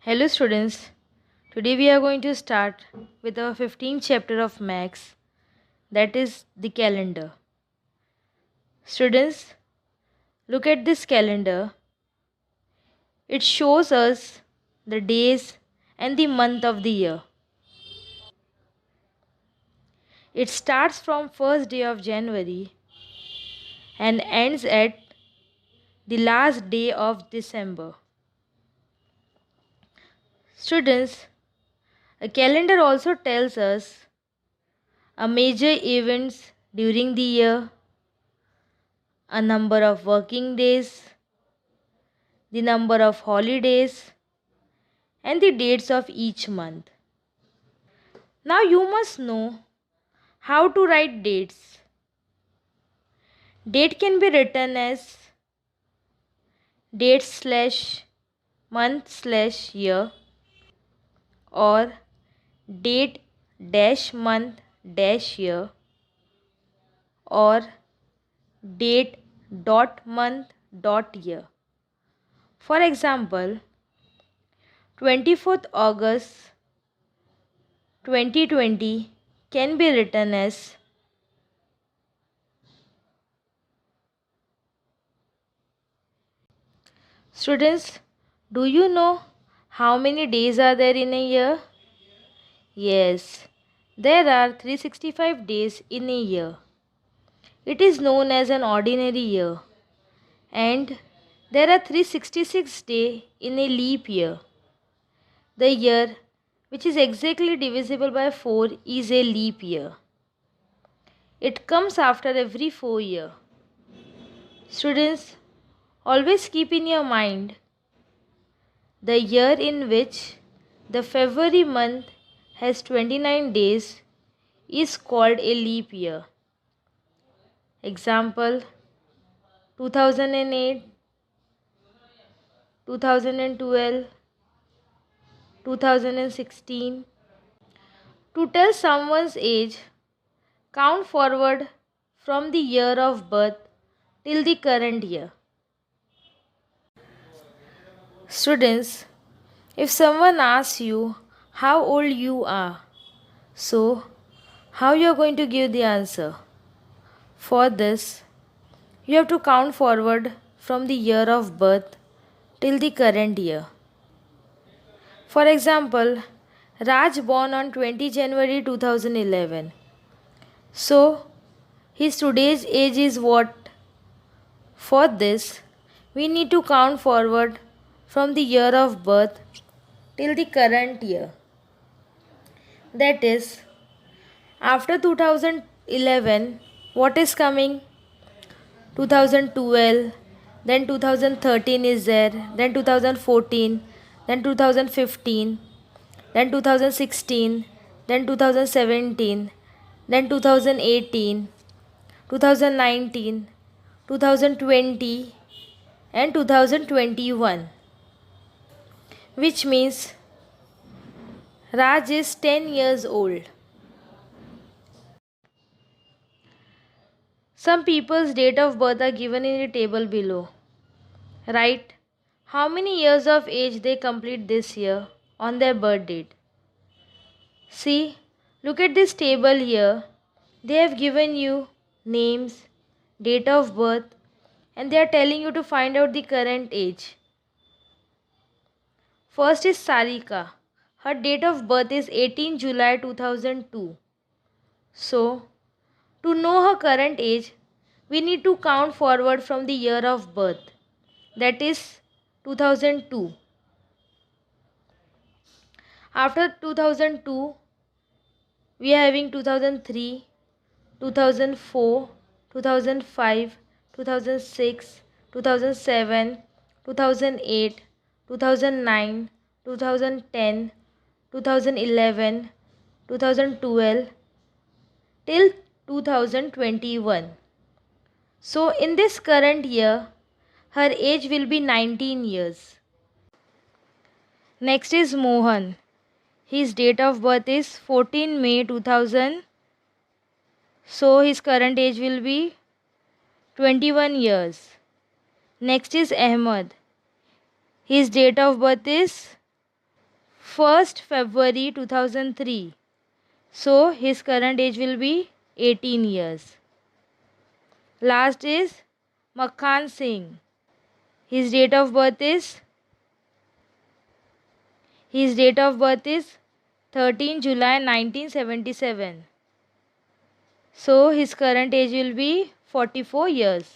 Hello students, today we are going to start with our 15th chapter of Maths, that is the calendar. Students, look at this calendar. It shows us the days and the month of the year. It starts from first day of January and ends at the last day of December. Students, a calendar also tells us a major events during the year, a number of working days, the number of holidays, and the dates of each month. Now you must know how to write dates. Date can be written as date slash month slash year or date dash month dash year or date dot month dot year. For example, 24th August 2020 can be written as Students, do you know how many days are there in a year? Yes, there are 365 days in a year. It is known as an ordinary year. And there are 366 days in a leap year. The year which is exactly divisible by 4 is a leap year. It comes after every 4 years. Students, always keep in your mind the year in which the February month has 29 days is called a leap year. Example 2008, 2012, 2016. To tell someone's age, count forward from the year of birth till the current year. Students, if someone asks you how old you are, so how you are going to give the answer? For this, you have to count forward from the year of birth till the current year. For example, Raj born on 20 January 2011. So, his today's age is what? For this, we need to count forward from the year of birth till the current year. That is, after 2011, what is coming? 2012, then 2013 is there, then 2014, then 2015, then 2016, then 2017, then 2018, 2019, 2020 and 2021, which means Raj is 10 years old. Some people's date of birth are given in the table below. Write how many years of age they complete this year on their birth date. See, look at this table here. They have given you names, date of birth, and they are telling you to find out the current age. First is Sarika. Her date of birth is 18 July 2002. So, to know her current age, we need to count forward from the year of birth, that is 2002. After 2002, we are having 2003, 2004, 2005, 2006, 2007, 2008, 2009, 2010, 2011, 2012 till 2021. So in this current year, her age will be 19 years. Next is Mohan. His date of birth is 14 May 2000. So his current age will be 21 years. Next is Ahmed. His date of birth is 1st February 2003. So his current age will be 18 years. Last is Makhan Singh. His date of birth is 13 July 1977. So his current age will be 44 years.